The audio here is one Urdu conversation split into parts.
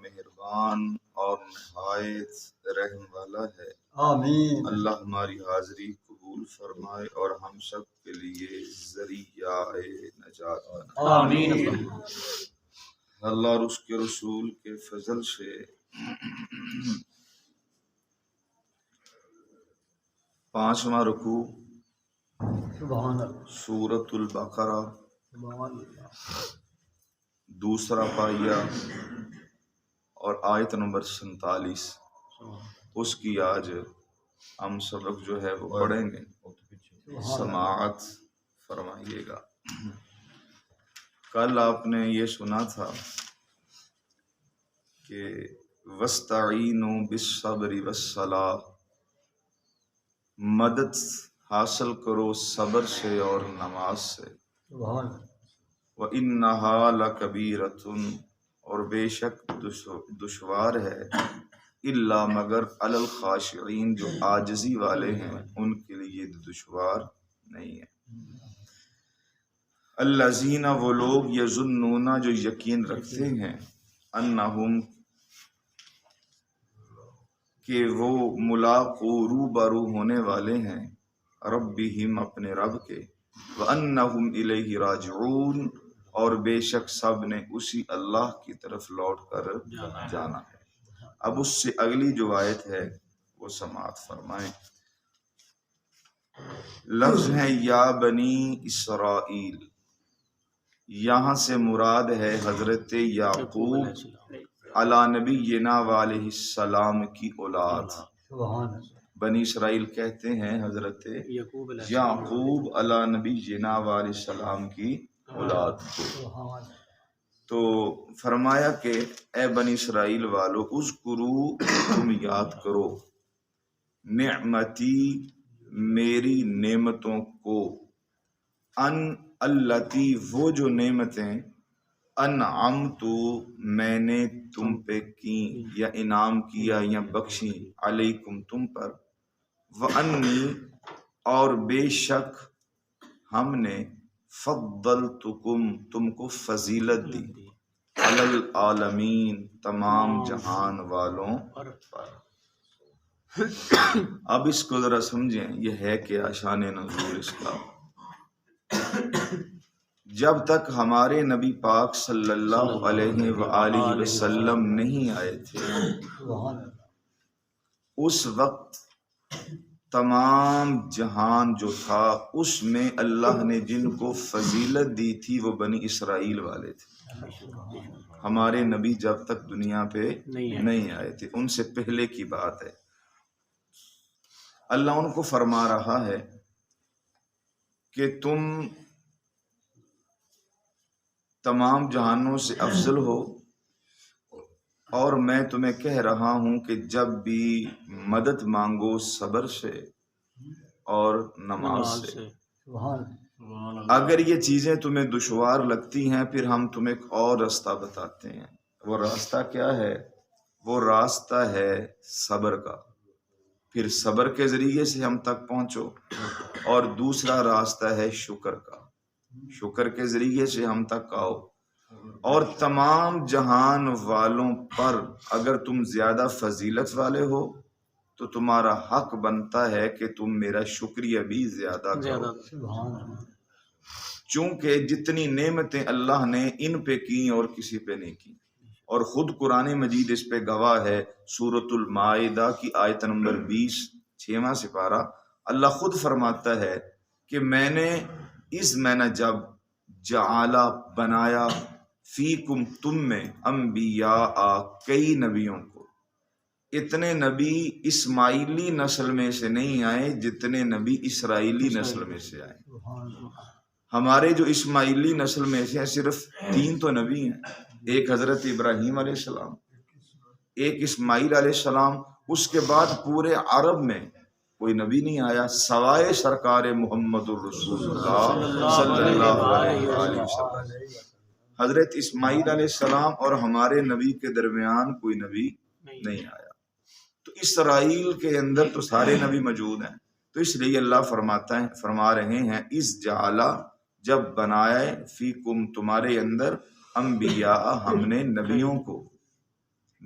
مہربان اور نہایت رحم والا ہے۔ آمین۔ اللہ ہماری حاضری قبول فرمائے اور ہم سب کے لیے ذریعہ نجات بنائے۔ آمین۔ اللہ اور اس کے رسول کے فضل سے پانچواں رکوع سبحان اللہ۔ سورۃ البقرہ، سبحان اللہ۔ دوسرا پائیہ اور آیت نمبر 47، اس کی آج ہم سبق جو ہے وہ پڑھیں گے، سماعت فرمائیے گا۔ کل آپ نے یہ سنا تھا کہ وَاسْتَعِینُوا بِالصَّبْرِ وَالصَّلَاةِ، مدد حاصل کرو صبر سے اور نماز سے۔ سبحان اللہ۔ وَإِنَّهَا لَكَبِیرَةٌ، اور بے شک دشوار ہے، الا مگر علی الخاشعین، جو عاجزی والے ہیں ان کے لیے دشوار نہیں ہے۔ الذین، وہ لوگ، یظنون، جو یقین رکھتے ہیں، انہم، کہ وہ ملاقو، روبرو ہونے والے ہیں، ربہم، اپنے رب کے، وانہم الیہ راجعون، اور بے شک سب نے اسی اللہ کی طرف لوٹ کر جانا ہے۔ اب اس سے اگلی جو آیت ہے وہ سماعت فرمائیں۔ لفظ ہے یا بنی اسرائیل، یہاں سے مراد ہے حضرت یعقوب علی نبینا علیہ السلام کی اولاد۔ سبحان اللہ۔ بنی اسرائیل کہتے ہیں حضرت یعقوب علی نبینا علیہ السلام کی اولاد کو۔ سبحان اللہ۔ تو فرمایا کہ اے بنی اسرائیل والو، اذکرو، تم یاد کرو، نعمتی، میری نعمتوں کو، ان التی، وہ جو نعمتیں، انعمت، میں نے تم پہ کی یا انعام کیا یا بخشی، علیکم، تم پر، وانی، اور بے شک ہم نے، فضلتکم، تم کو فضیلت دی، علی العالمین، تمام جہان والوں پر۔ اب اس کو ذرا سمجھیں، یہ ہے کیا شان نزول اس کا۔ جب تک ہمارے نبی پاک صلی اللہ علیہ وآلہ وسلم نہیں آئے تھے، اس وقت تمام جہان جو تھا اس میں اللہ نے جن کو فضیلت دی تھی وہ بنی اسرائیل والے تھے۔ ہمارے نبی جب تک دنیا پہ نہیں آئے تھے، ان سے پہلے کی بات ہے۔ اللہ ان کو فرما رہا ہے کہ تم تمام جہانوں سے افضل ہو، اور میں تمہیں کہہ رہا ہوں کہ جب بھی مدد مانگو صبر سے اور نماز سے۔ اگر یہ چیزیں تمہیں دشوار لگتی ہیں، پھر ہم تمہیں ایک اور راستہ بتاتے ہیں۔ وہ راستہ کیا ہے؟ وہ راستہ ہے صبر کا، پھر صبر کے ذریعے سے ہم تک پہنچو، اور دوسرا راستہ ہے شکر کا، شکر کے ذریعے سے ہم تک آؤ، اور تمام جہان والوں پر اگر تم زیادہ فضیلت والے ہو تو تمہارا حق بنتا ہے کہ تم میرا شکریہ بھی زیادہ کرو، چونکہ جتنی نعمتیں اللہ نے ان پہ کی اور کسی پہ نہیں کی۔ اور خود قرآن مجید اس پہ گواہ ہے، سورۃ المائدہ کی آیت نمبر 20، 6واں سپارہ، اللہ خود فرماتا ہے کہ میں نے جب جعلا، بنایا، فیکم، تم میں، انبیاء، کئی نبیوں کو، اتنے نبی اسماعیلی نسل میں سے نہیں آئے جتنے نبی اسرائیلی نسل میں سے آئے۔ ہمارے جو اسماعیلی نسل میں سے ہیں صرف 3 تو نبی ہیں، ایک حضرت ابراہیم علیہ السلام، ایک اسماعیل علیہ السلام، اس کے بعد پورے عرب میں کوئی نبی نہیں آیا سوائے سرکار محمد الرسول اللہ صلی اللہ علیہ وسلم۔ حضرت اسماعیل علیہ السلام اور ہمارے نبی کے درمیان کوئی نبی نہیں آیا، تو اسرائیل کے اندر تو سارے نبی موجود ہیں۔ تو اس لیے اللہ فرما رہے ہیں، اس جعلا، جب بنائے، فیکم، تمہارے اندر، انبیاء، ہم نے نبیوں کو،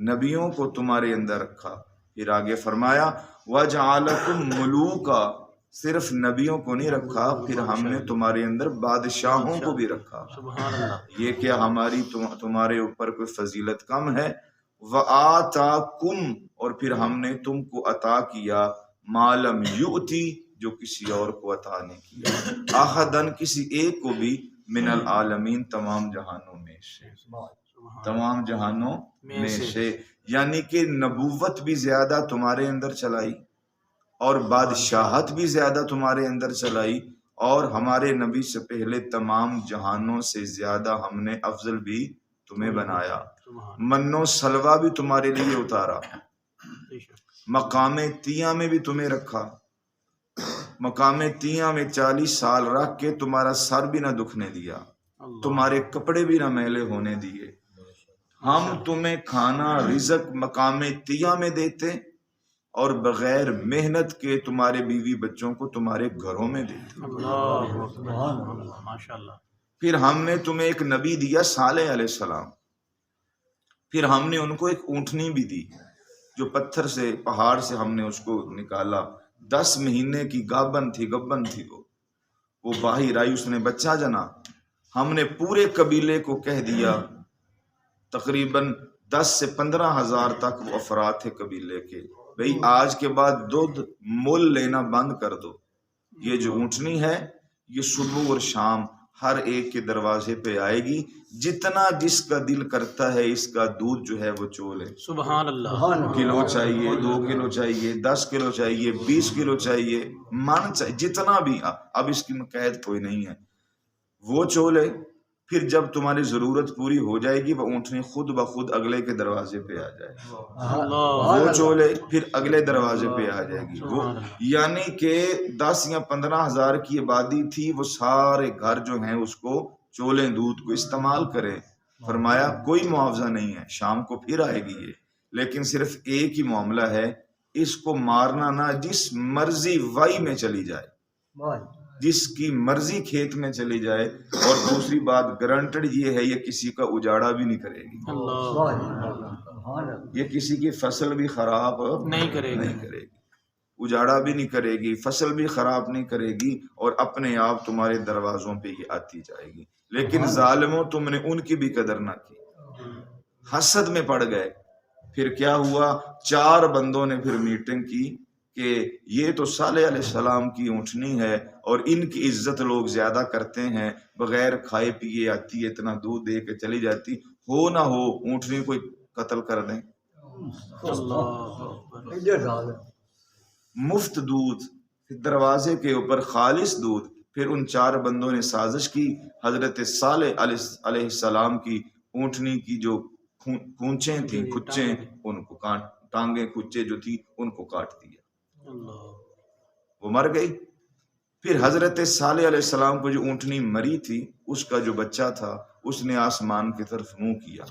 نبیوں کو تمہارے اندر رکھا. پھر آگے فرمایا وَجَعَلَكُمْ مُلُوكًا، صرف نبیوں کو نہیں رکھا، پھر ہم نے تمہارے اندر بادشاہوں کو بھی رکھا. سبحان اللہ. یہ کیا ہماری تمہارے اوپر کوئی فضیلت کم ہے؟ وَآتَاكُمْ، اور پھر ہم نے تم کو عطا کیا مَا لَمْ يُؤْتِ، جو کسی اور کو عطا نہیں کیا، احدن، کسی ایک کو بھی، من العالمین، تمام جہانوں میں سے، تمام جہانوں میں سے. یعنی کہ نبوت بھی زیادہ تمہارے اندر چلائی اور بادشاہت بھی زیادہ تمہارے اندر چلائی، اور ہمارے نبی سے پہلے تمام جہانوں سے زیادہ ہم نے افضل بھی تمہیں بنایا. من و سلوہ بھی تمہارے لیے اتارا، مقام تیاں میں بھی تمہیں رکھا، مقام تیاں میں 40 سال رکھ کے تمہارا سر بھی نہ دکھنے دیا، تمہارے کپڑے بھی نہ میلے ہونے دیے. ہم تمہیں کھانا رزق مقام تیاں میں دیتے اور بغیر محنت کے تمہارے بیوی بچوں کو تمہارے گھروں میں دیتے. اللہ ماشاء اللہ. پھر ہم نے تمہیں ایک نبی دیا صالح علیہ السلام، پھر ہم نے ان کو ایک اونٹنی بھی دی جو پتھر سے، پہاڑ سے ہم نے اس کو نکالا. 10 مہینے کی گابن تھی وہ باہر آئی، اس نے بچہ جنا. ہم نے پورے قبیلے کو کہہ دیا، تقریباً 10 سے 15 ہزار تک وہ افراد تھے قبیلے کے، بھئی آج کے بعد دودھ مول لینا بند کر دو. یہ جو اونٹنی ہے یہ صبح اور شام ہر ایک کے دروازے پہ آئے گی، جتنا جس کا دل کرتا ہے اس کا دودھ جو ہے وہ چولے. سبحان اللہ. کلو چاہیے، 2 کلو چاہیے، 10 کلو چاہیے، 20 کلو چاہیے، من چاہیے، جتنا بھی. اب اس کی قید کوئی نہیں ہے. وہ چولے پھر جب تمہاری ضرورت پوری ہو جائے گی وہ اونٹنی خود بخود اگلے کے دروازے پہ آ جائے گی. وہ چولے پھر اگلے دروازے پہ آ جائے گی. وہ یعنی کہ 10 یا 15 ہزار کی آبادی تھی، وہ سارے گھر جو ہیں اس کو چولے دودھ کو استعمال کرے. فرمایا کوئی معاوضہ نہیں ہے، شام کو پھر آئے گی یہ، لیکن صرف ایک ہی معاملہ ہے، اس کو مارنا نہ، جس مرضی وائی میں چلی جائے، جس کی مرضی کھیت میں چلی جائے. اور دوسری بات گارنٹڈ یہ ہے، یہ کسی کا اجاڑا بھی نہیں کرے گی، یہ کسی کی فصل بھی خراب نہیں کرے گی، اجاڑا بھی نہیں کرے گی، فصل بھی خراب نہیں کرے گی، اور اپنے آپ تمہارے دروازوں پہ یہ آتی جائے گی. لیکن ظالموں تم نے ان کی بھی قدر نہ کی، حسد میں پڑ گئے. پھر کیا ہوا؟ 4 بندوں نے پھر میٹنگ کی کہ یہ تو صالح علیہ السلام کی اونٹنی ہے اور ان کی عزت لوگ زیادہ کرتے ہیں، بغیر کھائے پیے آتی ہے، اتنا دودھ دے کے چلی جاتی، ہو نہ ہو اونٹنی کو قتل کر دیں. مفت دودھ، دروازے کے اوپر خالص دودھ. پھر ان 4 بندوں نے سازش کی، حضرت صالح علیہ السلام کی اونٹنی کی جو کونچیں تھیں، کھچیں، ان کو کاٹ، ٹانگیں کھچے جو تھی ان کو کاٹ دیا، وہ مر گئی. پھر حضرت صالح علیہ السلام کو جو اونٹنی مری تھی اس کا جو بچہ تھا اس نے آسمان کی طرف منہ کیا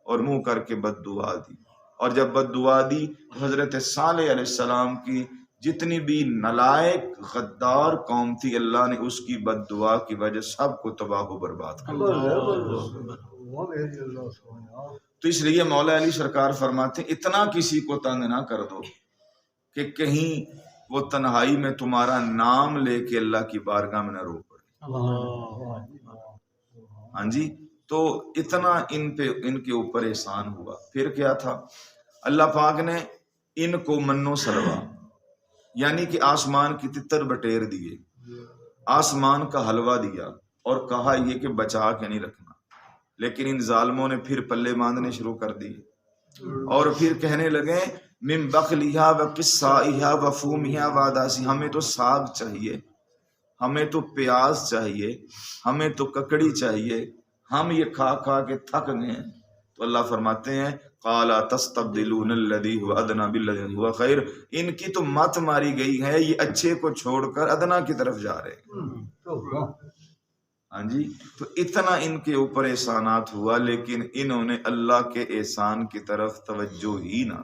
اور منہ کر کے بد دعا دی. اور جب بد دعا دی تو حضرت صالح علیہ السلام کی جتنی بھی نلائق غدار قوم تھی، اللہ نے اس کی بد دعا کی وجہ سب کو تباہ و برباد کر دیا. تو اس لیے مولا علی سرکار فرماتے ہیں اتنا کسی کو تنگ نہ کر دو کہ کہیں وہ تنہائی میں تمہارا نام لے کے اللہ کی بارگاہ میں نہ رو پڑے. ہاں جی، تو اتنا ان کے اوپر احسان ہوا. پھر کیا تھا؟ اللہ پاک نے ان کو من و سلوہ، یعنی کہ آسمان کی تتر بٹیر دیے، آسمان کا حلوہ دیا، اور کہا یہ کہ بچا کے نہیں رکھنا. لیکن ان ظالموں نے پھر پلے باندھنے شروع کر دی اور پھر کہنے لگے من بقلیہا و قصائہا و فومہا و عداسی، ہمیں تو ساگ چاہیے، ہمیں تو پیاز چاہیے، ہمیں تو ککڑی چاہیے، ہم یہ کھا کھا کے تھک گئے ہیں. تو اللہ فرماتے ہیں قال تستبدلون الذی هو ادنی بالذی هو خیر، ان کی تو مت ماری گئی ہے، یہ اچھے کو چھوڑ کر ادنا کی طرف جا رہے ہیں. ہاں جی، تو اتنا ان کے اوپر احسانات ہوا، لیکن انہوں نے اللہ کے احسان کی طرف توجہ ہی نہ.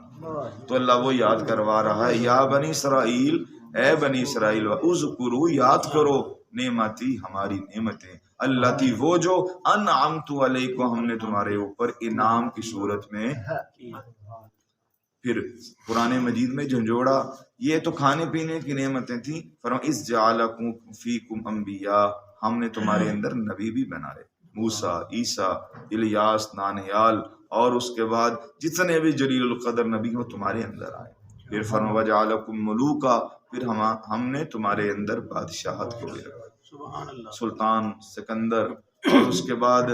تو اللہ وہ یاد کروا رہا ہے، یا بنی اسرائیل، اے بنی اسرائیل، اذکروا، یاد کرو، نعمتی، ہماری نعمتیں، التی وہ جو انعمت علیکم ہم نے تمہارے اوپر انعام کی صورت میں. پھر قرآن مجید میں جھنجھوڑا، یہ تو کھانے پینے کی نعمتیں تھیں. فرمایا اذ جعلکم فیکم انبیاء، ہم نے تمہارے اندر نبی بھی بنائے، موسیٰ، عیسیٰ، الیاس، نانیال، اور اس کے بعد جتنے بھی جلیل القدر نبی ہو تمہارے اندر آئے. پھر فرمایا وجعلکم ملوکا، پھر ہم نے تمہارے اندر بادشاہت کو بھی رکھا، سبحان اللہ. سلطان، سکندر، اور اس کے بعد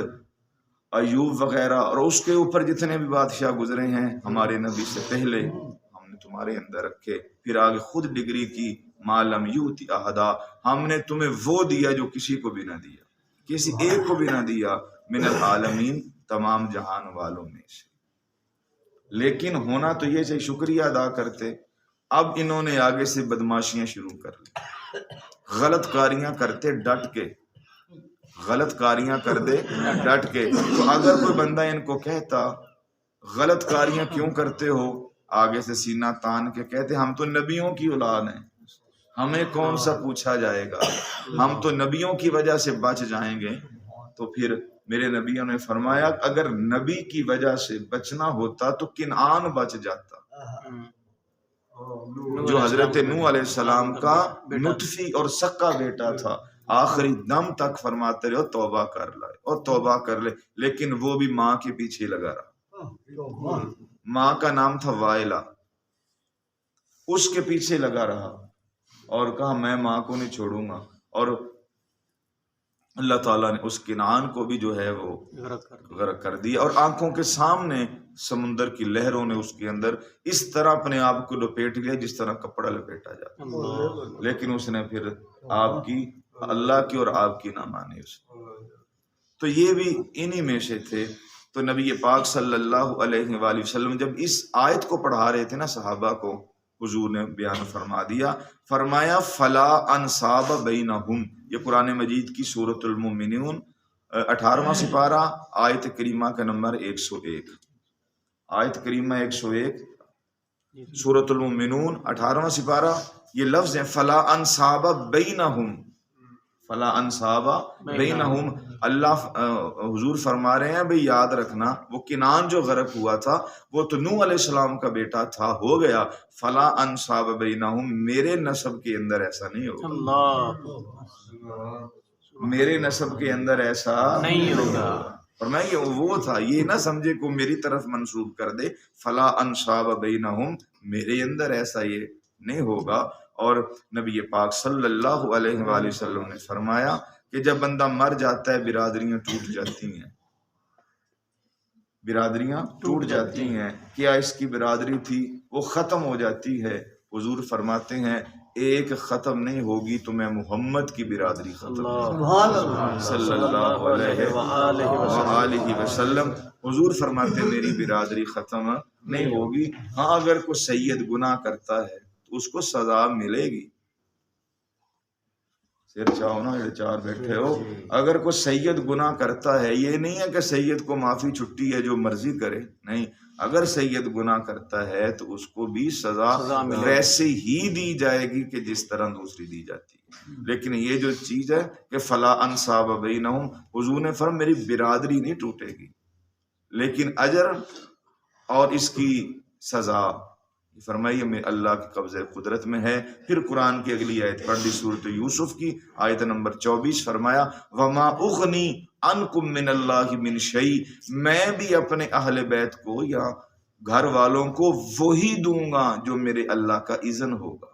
ایوب وغیرہ، اور اس کے اوپر جتنے بھی بادشاہ گزرے ہیں ہمارے نبی سے پہلے ہم نے تمہارے اندر رکھے. پھر آگے خود ڈگری کی، ما لم یؤت احدا، ہم نے تمہیں وہ دیا جو کسی کو بھی نہ دیا، کسی ایک کو بھی نہ دیا، من العالمین، تمام جہان والوں میں سے. لیکن ہونا تو یہ چاہیے شکریہ ادا کرتے. اب انہوں نے آگے سے بدماشیاں شروع کر لی، غلط کاریاں کرتے ڈٹ کے، غلط کاریاں کر دے ڈٹ کے. تو اگر کوئی بندہ ان کو کہتا غلط کاریاں کیوں کرتے ہو، آگے سے سینہ تان کے کہتے ہم تو نبیوں کی اولاد ہیں، ہمیں کون سا پوچھا جائے گا، ہم تو نبیوں کی وجہ سے بچ جائیں گے. تو پھر میرے نبیوں نے فرمایا اگر نبی کی وجہ سے بچنا ہوتا تو کنعان بچ جاتا، جو حضرت نوح علیہ السلام کا نطفی اور سکا بیٹا تھا. آخری دم تک فرماتے رہے توبہ کر لائے اور توبہ کر لے، لیکن وہ بھی ماں کے پیچھے لگا رہا. ماں کا نام تھا وائلہ، اس کے پیچھے لگا رہا اور کہا میں ماں کو نہیں چھوڑوں گا. اور اللہ تعالیٰ نے اس کنعان کو بھی جو ہے وہ غرق کر دیا، اور آنکھوں کے سامنے سمندر کی لہروں نے اس کے اندر اس طرح اپنے آپ کو لپیٹ لیا جس طرح کپڑا لپیٹا جاتا. لیکن اس نے پھر آپ کی، اللہ کی اور آپ کی نہ مانی اس. تو یہ بھی انہی میں سے تھے. تو نبی پاک صلی اللہ علیہ وآلہ وسلم جب اس آیت کو پڑھا رہے تھے نا صحابہ کو، حضور نے بیان فرما دیا، فرمایا فلا انصاب بینہم. یہ قرآن مجید کی سورۃ المؤمنون 18واں سپارہ آیت کریمہ کا نمبر 101، آیت کریمہ 101 سورۃ المؤمنون 18واں سپارہ. یہ لفظ ہے فلا انصاب بینہم، فلا انصاب بینہم. اللہ حضور فرما رہے ہیں بھئی یاد رکھنا وہ کنعان جو غرق ہوا تھا وہ تو نوح علیہ السلام کا بیٹا تھا، ہو گیا. فلا انصاب بینہم، میرے نسب کے اندر ایسا نہیں ہوگا، میرے نسب کے اندر ایسا نہیں ہوگا. فرمایا یہ وہ تھا، یہ نہ سمجھے کو میری طرف منسوب کر دے. فلا انصاب بینہم، میرے اندر ایسا یہ نہیں ہوگا. اور نبی پاک صلی اللہ علیہ وآلہ وسلم نے فرمایا کہ جب بندہ مر جاتا ہے برادریاں ٹوٹ جاتی ہیں، برادریاں ٹوٹ جاتی ہیں. کیا اس کی برادری تھی وہ ختم ہو جاتی ہے. حضور فرماتے ہیں ایک ختم نہیں ہوگی تو میں محمد کی برادری ختم صلی اللہ علیہ وآلہ وسلم. حضور فرماتے ہیں میری برادری ختم نہیں ہوگی. ہاں اگر کوئی سید گناہ کرتا ہے تو اس کو سزا ملے گی. سر چاہو نا چار بیٹھے ہو، اگر کوئی سید گناہ کرتا ہے یہ نہیں ہے کہ سید کو معافی چھٹی ہے جو مرضی کرے، نہیں، اگر سید گناہ کرتا ہے تو اس کو بھی سزا ویسے ہی دی جائے گی کہ جس طرح دوسری دی جاتی ہے. لیکن یہ جو چیز ہے کہ فلا انصاب بینہم، حضور نے فرمایا میری برادری نہیں ٹوٹے گی لیکن اجر اور اس کی سزا فرمائیے میں اللہ کے قبضہ قدرت میں ہے. پھر قرآن کی اگلی آیت پڑھ لی سورۃ یوسف کی آیت نمبر 24، فرمایا وما اغنی عنکم من اللہ من شیء، میں بھی اپنے اہل بیت کو یا گھر والوں کو وہی دوں گا جو میرے اللہ کا اذن ہوگا،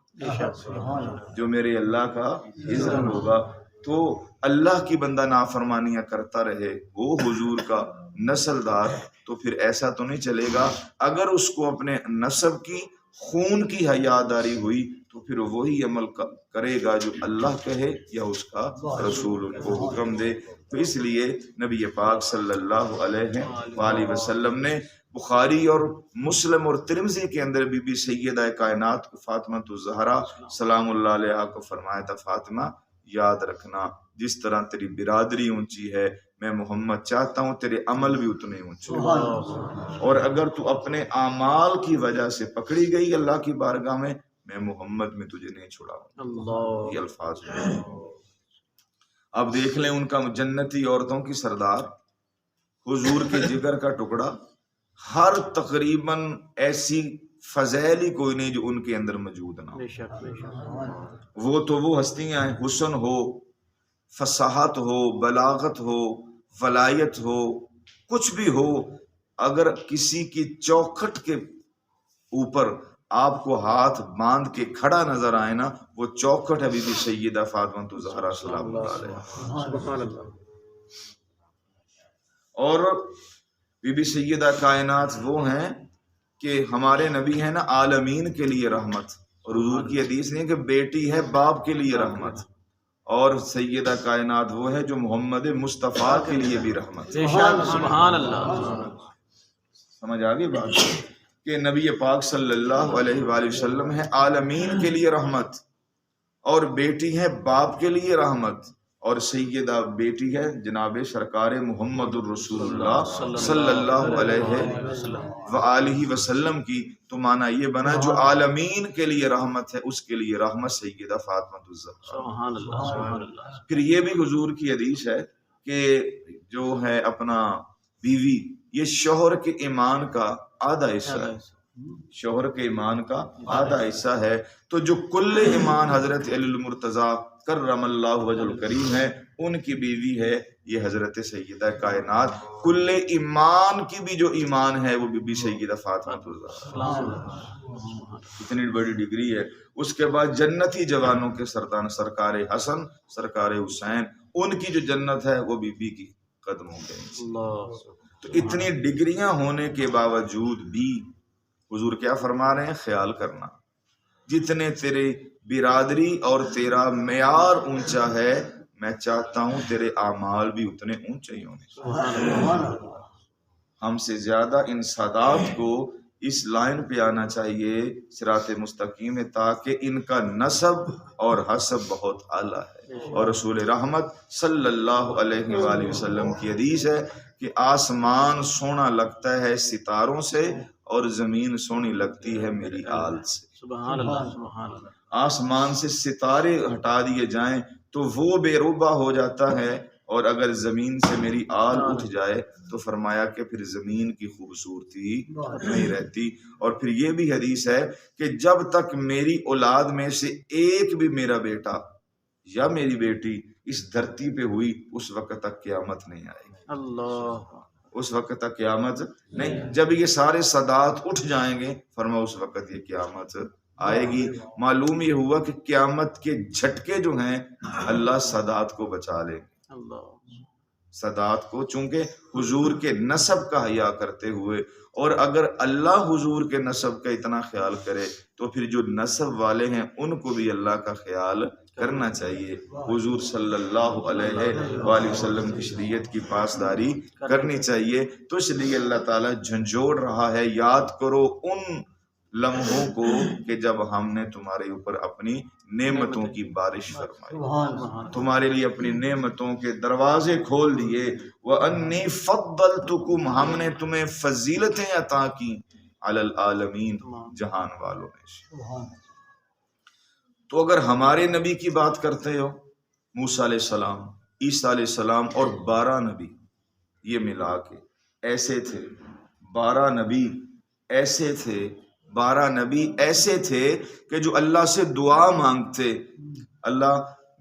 جو میرے اللہ کا اذن ہوگا. تو اللہ کی بندہ نافرمانیاں کرتا رہے وہ حضور کا نسل دار، تو پھر ایسا تو نہیں چلے گا. اگر اس کو اپنے نسب کی خون کی حیاداری ہوئی تو پھر وہی عمل کرے گا جو اللہ کہے یا اس کا رسول کو حکم دے. تو اس لیے نبی پاک صلی اللہ علیہ وآلہ وسلم نے بخاری اور مسلم اور ترمذی کے اندر بی بی سیدہ کائنات فاطمہ الزہرا سلام اللہ علیہا کو فرمایا تھا فاطمہ یاد رکھنا جس طرح تیری برادری اونچی ہے میں محمد چاہتا ہوں تیرے عمل بھی اتنے اونچے ہوں، اور اگر تو اپنے اعمال کی وجہ سے پکڑی گئی اللہ کی بارگاہ میں محمد میں تجھے نہیں چھڑاؤں. یہ الفاظ ہیں. اب دیکھ لیں ان کا جنتی عورتوں کی سردار، حضور کے جگر کا ٹکڑا، ہر تقریباً ایسی فضائل ہی کوئی نہیں جو ان کے اندر موجود نہ ہو۔ بے شک بے شک، وہ تو وہ ہستیاں ہیں، حسن ہو، فصاحت ہو، بلاغت ہو، ولایت ہو، کچھ بھی ہو، اگر کسی کی چوکھٹ کے اوپر آپ کو ہاتھ باندھ کے کھڑا نظر آئے نا، وہ چوکھٹ ہے بی بی سیدہ فاطمہ الزہرا سلام اللہ علیہا۔ سبحان اللہ، اور بی بی سیدہ کائنات وہ ہیں کہ ہمارے نبی ہیں نا عالمین کے لیے رحمت، اور حضور کی حدیث نہیں کہ بیٹی ہے باپ کے لیے رحمت، اور سیدہ کائنات وہ ہے جو محمد مصطفیٰ کے لیے بھی رحمت۔ بے شک، سبحان اللہ، سمجھ آگئی بات کہ نبی پاک صلی اللہ علیہ وآلہ وسلم ہے عالمین کے لیے رحمت، اور بیٹی ہے باپ کے لیے رحمت، اور سیدہ بیٹی ہے جناب سرکار محمد الرسول اللہ صلی اللہ علیہ وآلہ وسلم کی۔ تو معنی یہ بنا جو عالمین کے لیے رحمت ہے اس کے لیے رحمت سیدہ فاطمہ الزہرا۔ سبحان اللہ، سبحان اللہ، پھر یہ بھی حضور کی حدیث ہے کہ جو ہے اپنا بیوی یہ شوہر کے ایمان کا آدھا حصہ ہے، شوہر کے ایمان کا آدھا حصہ ہے۔ تو جو کل ایمان حضرت علی المرتضیٰ کرم اللہ وجہ الکریم ہے، ان کی بیوی ہے یہ حضرت سیدہ کائنات۔ کل ایمان کی بھی جو ایمان ہے وہ بی بی سیدہ فاطمہ الزہرا، اتنی بڑی ڈگری ہے۔ اس کے بعد جنتی جوانوں کے سردار سرکار حسن سرکار حسین، ان کی جو جنت ہے وہ بی بی کی قدموں کے نیچے۔ اللہ، تو اتنی ڈگریاں ہونے کے باوجود بھی حضور کیا فرما رہے ہیں؟ خیال کرنا، جتنے تیرے برادری اور تیرا معیار اونچا ہے، میں چاہتا ہوں تیرے اعمال بھی اتنے اونچے ہی ہونے۔ ہم سے زیادہ ان سادات کو اس لائن پہ آنا چاہیے صراط مستقیم میں، تاکہ ان کا نسب اور حسب بہت اعلیٰ ہے۔ اور رسول رحمت صلی اللہ علیہ وآلہ وسلم کی حدیث ہے کہ آسمان سونا لگتا ہے ستاروں سے، اور زمین سونی لگتی ہے میری آل سے۔ سبحان اللہ، سبحان اللہ، آسمان سے ستارے ہٹا دیے جائیں تو وہ بے روبہ ہو جاتا ہے، اور اگر زمین سے میری آل اٹھ جائے تو فرمایا کہ پھر زمین کی خوبصورتی نہیں رہتی۔ اور پھر یہ بھی حدیث ہے کہ جب تک میری اولاد میں سے ایک بھی میرا بیٹا یا میری بیٹی اس دھرتی پہ ہوئی، اس وقت تک قیامت نہیں آئے گی، اللہ، اس وقت تک قیامت نہیں۔ جب یہ سارے سادات اٹھ جائیں گے فرما اس وقت یہ قیامت آئے گی۔ معلوم یہ ہوا کہ قیامت کے جھٹکے جو ہیں اللہ سادات کو بچا لے گے، اللہ، سادات کو، چونکہ حضور کے نسب کا حیا کرتے ہوئے۔ اور اگر اللہ حضور کے نسب کا اتنا خیال کرے تو پھر جو نسب والے ہیں ان کو بھی اللہ کا خیال کرنا چاہیے، حضور صلی اللہ علیہ وآلہ وسلم کی شریعت کی پاسداری کرنی چاہیے۔ تو اس لیے اللہ تعالیٰ جھنجھوڑ رہا ہے، یاد کرو ان لمحوں کو کہ جب ہم نے تمہارے اوپر اپنی نعمتوں کی بارش فرمائی، تمہارے لیے اپنی نعمتوں کے دروازے کھول دیے۔ وَأَنِّي فَضَّلْتُكُمْ، ہم نے تمہیں فضیلتیں عطا کی، علی العالمین، جہان والوں میں سے۔ تو اگر ہمارے نبی کی بات کرتے ہو، موسیٰ علیہ السلام، عیسیٰ علیہ السلام اور 12 نبی، یہ ملا کے ایسے تھے، 12 نبی ایسے تھے، 12 نبی ایسے تھے کہ جو اللہ سے دعا مانگتے، اللہ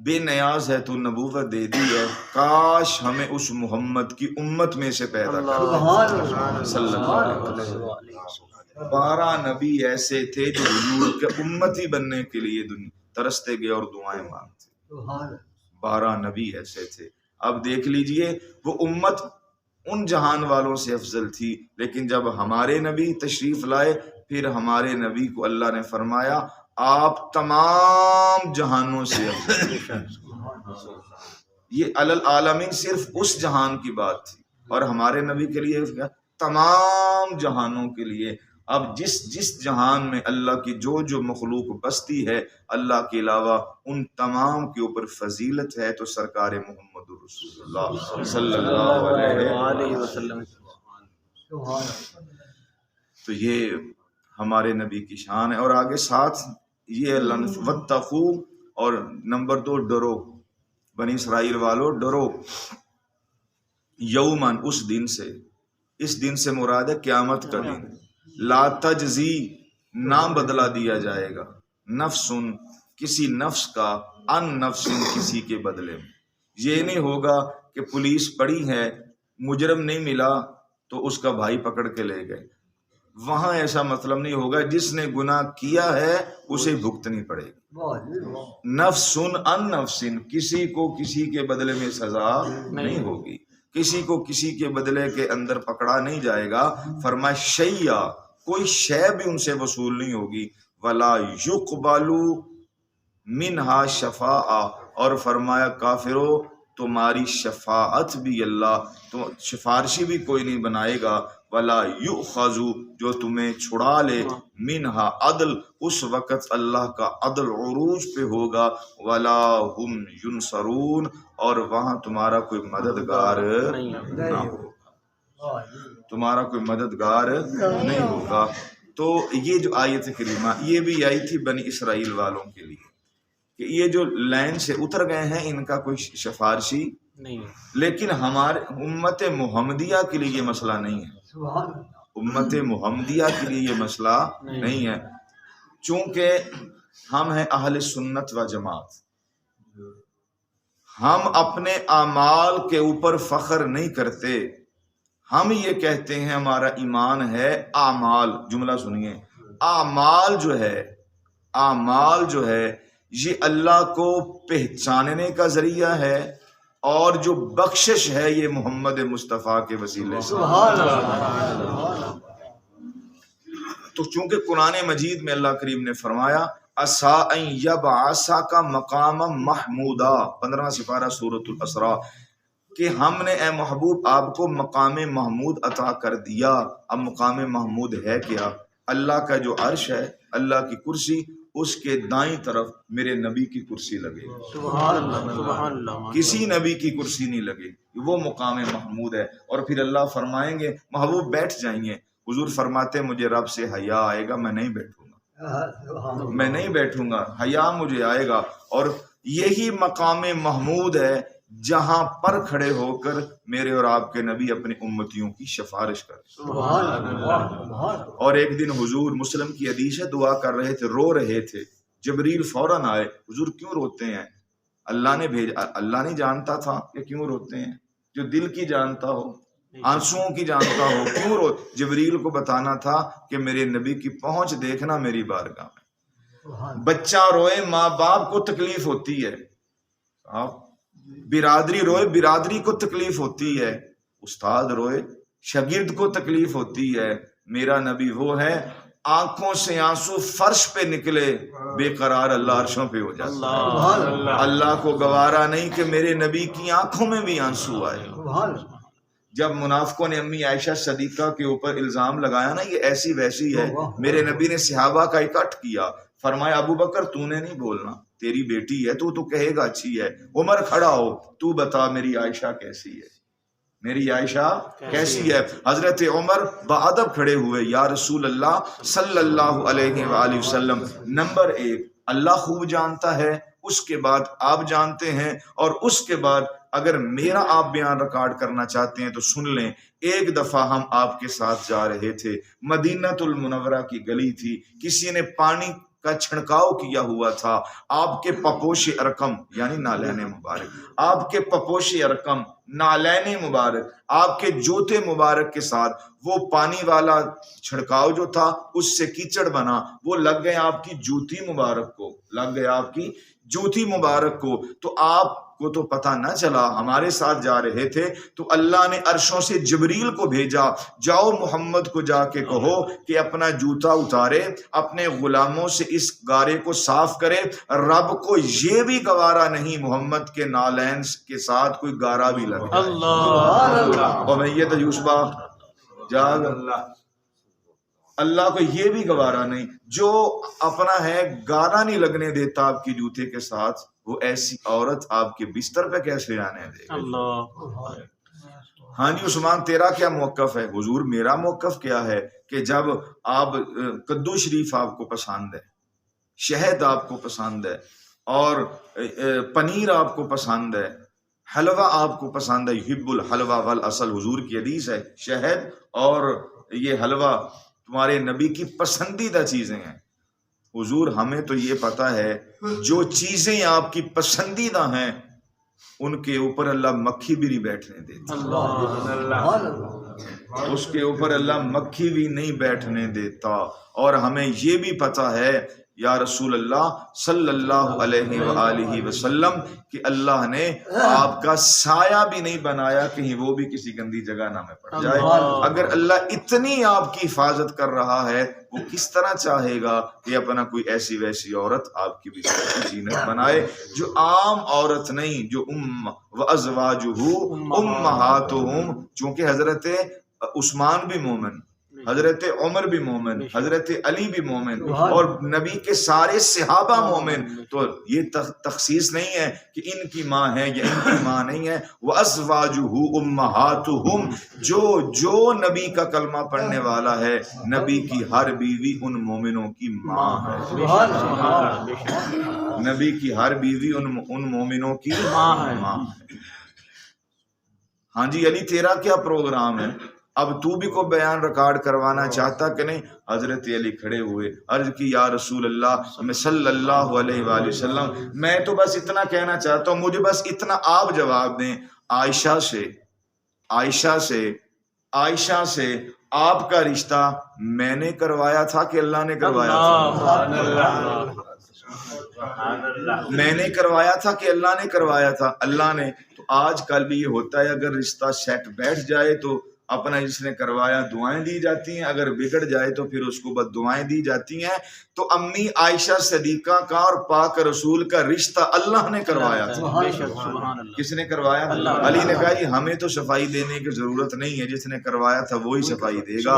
بے نیاز ہے تو نبوت دے دی ہے، کاش ہمیں اس محمد کی امت میں سے پیدا کر دے صلی اللہ علیہ وسلم۔ 12 نبی ایسے تھے جو حضور کے امتی بننے کے لیے ترستے گئے اور دعائیں مانگتے، 12 نبی ایسے تھے۔ اب دیکھ لیجئے وہ امت ان جہان والوں سے افضل تھی، لیکن جب ہمارے نبی تشریف لائے پھر ہمارے نبی کو اللہ نے فرمایا آپ تمام جہانوں سے افضل۔ یہ علی العالمین صرف اس جہان کی بات تھی، اور ہمارے نبی کے لیے تمام جہانوں کے لیے۔ اب جس جہان میں اللہ کی جو مخلوق بستی ہے اللہ کے علاوہ ان تمام کے اوپر فضیلت ہے، تو سرکار محمد رسول اللہ صلی اللہ علیہ وسلم، تو یہ ہمارے نبی کی شان ہے۔ اور آگے ساتھ یہ واتقوا، اور نمبر 2 ڈرو، بنی اسرائیل والو ڈرو، یومن اس دن سے، اس دن سے مراد ہے قیامت کا دن، لا تجزی نہ بدلہ دیا جائے گا، نفسن کسی نفس کا، ان نفسن کسی کے بدلے میں۔ یہ نہیں ہوگا کہ پولیس پڑی ہے، مجرم نہیں ملا تو اس کا بھائی پکڑ کے لے گئے، وہاں ایسا مطلب نہیں ہوگا، جس نے گناہ کیا ہے اسے بھگتنی پڑے گی۔ نفسن ان نفسن کسی کو کسی کے بدلے میں سزا نہیں ہوگی، کسی کو کسی کے بدلے کے اندر پکڑا نہیں جائے گا۔ فرمایا شیء کوئی شے بھی ان سے وصول نہیں ہوگی، ولا یقبل منہا شفاعہ، اور فرمایا کافرو تمہاری شفاعت بھی اللہ تو سفارشی بھی کوئی نہیں بنائے گا، ولا یؤخذ جو تمہیں چھڑا لے، منہا عدل اس وقت اللہ کا عدل عروج پہ ہوگا، ولا ہم ینصرون اور وہاں تمہارا کوئی مددگار نہ ہوگا، تمہارا کوئی مددگار نہیں ہوگا۔ تو یہ جو آیت کریمہ یہ بھی آئی تھی بنی اسرائیل والوں کے لیے کہ یہ جو لائن سے اتر گئے ہیں ان کا کوئی سفارشی نہیں، لیکن ہمارے امت محمدیہ کے لیے یہ مسئلہ نہیں ہے، امت محمدیہ کے لیے یہ مسئلہ نہیں ہے، چونکہ ہم ہیں اہل سنت و جماعت، ہم اپنے اعمال کے اوپر فخر نہیں کرتے، ہم یہ کہتے ہیں ہمارا ایمان ہے اعمال، جملہ سنیے، اعمال جو ہے یہ اللہ کو پہچاننے کا ذریعہ ہے، اور جو بخشش ہے یہ محمد مصطفیٰ کے وسیلے سے۔ تو چونکہ قرآن مجید میں اللہ کریم نے فرمایا عسیٰ ان یبعثک مقام محمودا، 15واں سپارہ سورۃ الاسراء، کہ ہم نے اے محبوب آپ کو مقام محمود عطا کر دیا۔ اب مقام محمود ہے کیا؟ اللہ کا جو عرش ہے، اللہ کی کرسی، اس کے دائیں طرف میرے نبی کی کرسی لگے، سبحان اللہ سبحان اللہ، کسی نبی کی کرسی نہیں لگے، وہ مقام محمود ہے۔ اور پھر اللہ فرمائیں گے محبوب بیٹھ جائیں گے، حضور فرماتے مجھے رب سے حیا آئے گا، میں نہیں بیٹھوں گا، میں نہیں بیٹھوں گا، حیا مجھے آئے گا۔ اور یہی مقام محمود ہے جہاں پر کھڑے ہو کر میرے اور آپ کے نبی اپنی امتیوں کی سفارش کرتے۔ اور ایک دن حضور، مسلم کی حدیث ہے، دعا کر رہے تھے، رو رہے تھے، جبریل فوراً آئے، حضور کیوں روتے ہیں؟ اللہ نے بھیجا، اللہ نہیں جانتا تھا کہ کیوں روتے ہیں؟ جو دل کی جانتا ہو، آنسوؤں کی جانتا ہو، کیوں رو؟ جبریل کو بتانا تھا کہ میرے نبی کی پہنچ دیکھنا میری بارگاہ میں۔ بچہ روئے ماں باپ کو تکلیف ہوتی ہے، برادری روئے برادری کو تکلیف ہوتی ہے، استاد روئے شاگرد کو تکلیف ہوتی ہے۔ میرا نبی وہ ہے آنکھوں سے آنسو فرش پہ نکلے، بے قرار اللہ عرشوں پہ ہو جاتا۔ اللہ کو گوارا نہیں کہ میرے نبی کی آنکھوں میں بھی آنسو آئے۔ جب منافقوں نے امی عائشہ صدیقہ کے اوپر الزام لگایا نا یہ ایسی ویسی ہے، میرے نبی نے صحابہ کا اکٹھ کیا، فرمایا ابو بکر تو نے نہیں بولنا، تیری بیٹی ہے، تو کہے گا اچھی ہے، عمر کھڑا ہو، تو بتا میری عائشہ کیسی ہے، میری عائشہ کیسی ہے۔ حضرت عمر بادب کھڑے ہوئے، یا رسول اللہ صلی اللہ علیہ وآلہ وسلم، نمبر 1 اللہ خوب جانتا ہے، اس کے بعد آپ جانتے ہیں، اور اس کے بعد اگر میرا آپ بیان ریکارڈ کرنا چاہتے ہیں تو سن لیں۔ ایک دفعہ ہم آپ کے ساتھ جا رہے تھے، مدینہ المنورہ کی گلی تھی، کسی نے پانی کا چھڑکاؤ کیا ہوا تھا، آپ کے پپوش ارکم یعنی نالین مبارک، آپ کے پپوش ارکم نالین مبارک، آپ کے جوتے مبارک کے ساتھ وہ پانی والا چھڑکاؤ جو تھا اس سے کیچڑ بنا، وہ لگ گئے آپ کی جوتی مبارک کو، لگ گئے آپ کی جوتی مبارک کو۔ تو آپ کو تو پتہ نہ چلا، ہمارے ساتھ جا رہے تھے تو اللہ نے عرشوں سے جبریل کو بھیجا، جاؤ محمد کو جا کے کہو کہ اپنا جوتا اتارے، اپنے غلاموں سے اس گارے کو صاف کرے، رب کو یہ بھی گوارا نہیں محمد کے نالین کے ساتھ کوئی گارا بھی لگے۔ اللہ اور میں یہ یوسفہ جاگ، اللہ کو یہ بھی گوارا نہیں، جو اپنا ہے گارا نہیں لگنے دیتا آپ کی جوتے کے ساتھ، وہ ایسی عورت آپ کے بستر پہ کیسے آنے دے گا؟ اللہ ہاں جی عثمان تیرا کیا موقف ہے؟ حضور میرا موقف کیا ہے کہ جب آپ کدو شریف آپ کو پسند ہے، شہد آپ کو پسند ہے، اور پنیر آپ کو پسند ہے، حلوہ آپ کو پسند ہے، یحب الحلوہ والعسل، حضور کی حدیث ہے، شہد اور یہ حلوہ تمہارے نبی کی پسندیدہ چیزیں ہیں۔ حضور ہمیں تو یہ پتا ہے جو چیزیں آپ کی پسندیدہ ہیں ان کے اوپر اللہ مکھی بھی نہیں بیٹھنے دیتا، سبحان اللہ، اس کے اوپر اللہ مکھی بھی نہیں بیٹھنے دیتا۔ اور ہمیں یہ بھی پتا ہے یا رسول اللہ صلی اللہ علیہ وآلہ وسلم کہ اللہ نے آپ کا سایہ بھی نہیں بنایا کہیں وہ بھی کسی گندی جگہ نہ میں پڑ جائے۔ اگر اللہ اتنی آپ کی حفاظت کر رہا ہے وہ کس طرح چاہے گا کہ اپنا کوئی ایسی ویسی عورت آپ کی بھی زینت بنائے جو عام عورت نہیں، جو وازواجہ امہاتہم، چونکہ حضرت عثمان بھی مومن، حضرت عمر بھی مومن، حضرت علی بھی مومن اور نبی کے سارے صحابہ مومن، تو یہ تخصیص نہیں ہے کہ ان کی ماں ہے یا ان کی ماں نہیں ہے۔ وَأَزْوَاجُهُ أُمَّهَاتُهُمْ، جو نبی کا کلمہ پڑھنے والا ہے نبی کی ہر بیوی ان مومنوں کی ماں ہے، نبی کی ہر بیوی ان مومنوں کی ماں ہے۔ ہاں جی علی تیرا کیا پروگرام ہے؟ اب تو بھی کو بیان ریکارڈ کروانا چاہتا کہ نہیں؟ حضرت علی کھڑے ہوئے، عرض کی یا رسول اللہ میں صلی اللہ علیہ وآلہ وسلم میں تو بس اتنا کہنا چاہتا ہوں، مجھے بس اتنا آپ جواب دیں، عائشہ سے آپ کا رشتہ میں نے کروایا تھا کہ اللہ نے کروایا تھا؟ میں نے کروایا تھا کہ اللہ نے کروایا تھا؟ اللہ نے۔ تو آج کل بھی یہ ہوتا ہے اگر رشتہ سیٹ بیٹھ جائے تو اپنا جس نے کروایا دعائیں دی جاتی ہیں، اگر بگڑ جائے تو پھر اس کو بد دعائیں دی جاتی ہیں۔ تو امی عائشہ صدیقہ کا اور پاک رسول کا رشتہ اللہ نے کروایا تھا۔ کس نے کروایا؟ علی نے کہا جی ہمیں تو صفائی دینے کی ضرورت نہیں ہے، جس نے کروایا تھا وہی صفائی دے گا۔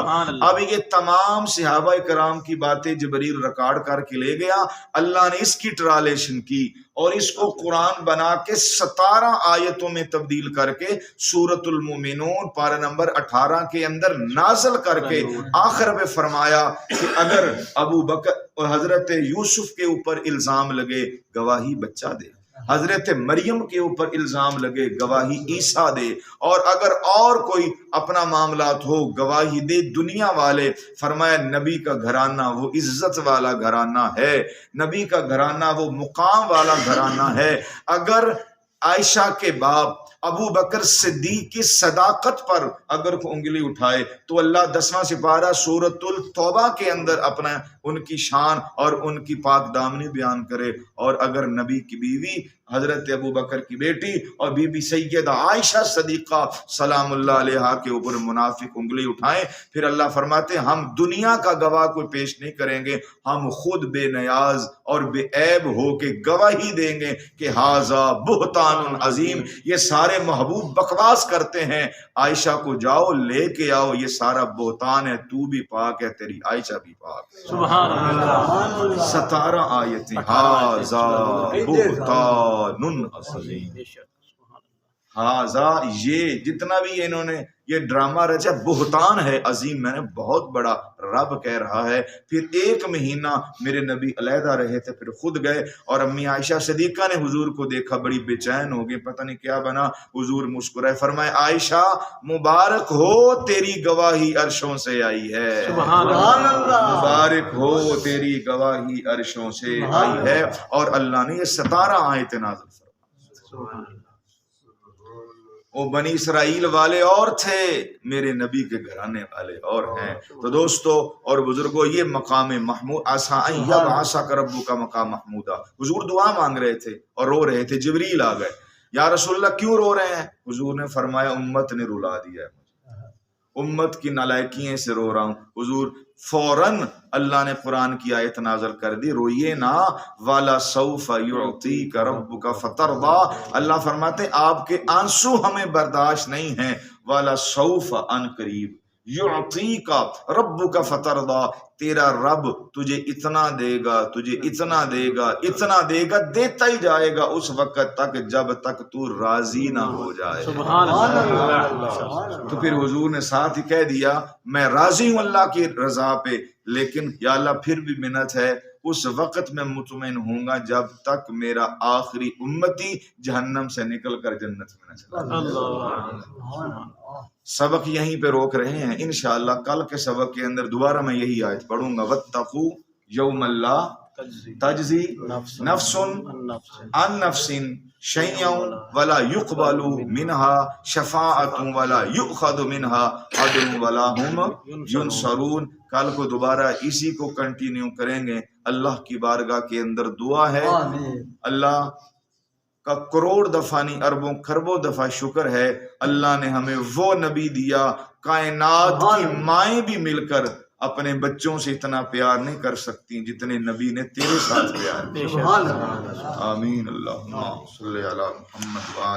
اب یہ تمام صحابہ کرام کی باتیں جبریل ریکارڈ کر کے لے گیا، اللہ نے اس کی ٹرانسلیشن کی اور اس کو قرآن بنا کے 17 آیتوں میں تبدیل کر کے سورۃ المومنون پارہ نمبر 18 کے اندر نازل کر کے آخر میں فرمایا کہ اگر ابو بکر اور حضرت یوسف کے اوپر الزام لگے گواہی بچہ دے، حضرت مریم کے اوپر الزام لگے گواہی عیسیٰ دے، اور اگر اور کوئی اپنا معاملات ہو گواہی دے دنیا والے۔ فرمایا نبی کا گھرانہ وہ عزت والا گھرانہ ہے، نبی کا گھرانہ وہ مقام والا گھرانہ ہے۔ اگر عائشہ کے باپ ابو بکر صدیق کی صداقت پر اگر کوئی انگلی اٹھائے تو اللہ 10واں سپارہ سورۃ التوبہ کے اندر اپنا ان کی شان اور ان کی پاک دامنی بیان کرے۔ اور اگر نبی کی بیوی حضرت ابو بکر کی بیٹی اور بی بی سیدہ عائشہ صدیقہ سلام اللہ علیہا کے اوپر منافق انگلی اٹھائیں، پھر اللہ فرماتے ہیں ہم دنیا کا گواہ کوئی پیش نہیں کریں گے، ہم خود بے نیاز اور بے عیب ہو کے گواہی دیں گے کہ ھذا بہتان عظیم، یہ سارے محبوب بکواس کرتے ہیں، عائشہ کو جاؤ لے کے آؤ، یہ سارا بہتان ہے، تو بھی پاک ہے تیری عائشہ بھی پاک۔ سبحان اللہ۔ 17 آیتیں، ھذا بہتان عظیم، ھذا یہ جتنا بھی انہوں نے یہ ڈرامہ رچا بہتان ہے عظیم، میں نے بہت بڑا رب کہہ رہا ہے۔ پھر 1 مہینہ میرے نبی علیحدہ رہے تھے، پھر خود گئے اور امی عائشہ صدیقہ نے حضور کو دیکھا، بڑی بے چین ہو گئی، پتہ نہیں کیا بنا۔ حضور مسکرائے، فرمائے عائشہ مبارک ہو تیری گواہی عرشوں سے آئی ہے، مبارک ہو تیری گواہی عرشوں سے آئی ہے۔ اور اللہ نے یہ 17 آیتیں نازل فرمائیں۔ وہ بنی اسرائیل والے اور تھے، میرے نبی کے گھرانے والے اور ہیں۔ تو دوستو اور بزرگوں یہ مقام محمود عسیٰ ان یبعثک ربک مقام محمودا، حضور دعا مانگ رہے تھے اور رو رہے تھے، جبریل آ گئے، یا رسول اللہ کیوں رو رہے ہیں؟ حضور نے فرمایا امت نے رلا دیا ہے، امت کی نالائکیوں سے رو رہا ہوں۔ حضور فوراً اللہ نے قرآن کی آیت نازل کر دی، روئیے نا وَلَسَوْفَ يُعْطِيكَ رَبُّكَ فَتَرْضَىٰ، اللہ فرماتے آپ کے آنسو ہمیں برداشت نہیں ہیں، وَلَسَوْفَ ان قریب يُعْطِيكَ رَبُّكَ فَتَرْضَىٰ، تیرا رب تجھے اتنا دے گا، تجھے اتنا دے گا، اتنا دے گا، دیتا ہی جائے گا اس وقت تک جب تک تو راضی نہ ہو جائے۔ سبحان اللہ۔ تو پھر حضور نے ساتھ ہی کہہ دیا میں راضی ہوں اللہ کی رضا پہ، لیکن یا اللہ پھر بھی منت ہے اس وقت میں مطمئن ہوں گا جب تک میرا آخری امتی جہنم سے نکل کر جنت میں نہ چلا جائے۔ سبق یہیں پہ روک رہے ہیں، انشاءاللہ کل کے سبق کے اندر دوبارہ میں یہی آیت پڑھوں گا، واتقوا یوم لا تجزی نفس عن نفس شیئا ولا يقبل منها شفاعة ولا يؤخذ منها عدل ولا هم ينصرون۔ کل کو دوبارہ اسی کو کنٹینیو کریں گے۔ اللہ کی بارگاہ کے اندر دعا ہے، اللہ کا کروڑ دفعہ نہیں اربوں کھربوں دفعہ شکر ہے، اللہ نے ہمیں وہ نبی دیا، کائنات کی مائیں بھی مل کر اپنے بچوں سے اتنا پیار نہیں کر سکتی جتنے نبی نے تیرے ساتھ پیار کیا۔ آمین، اللہم صلی علی محمد۔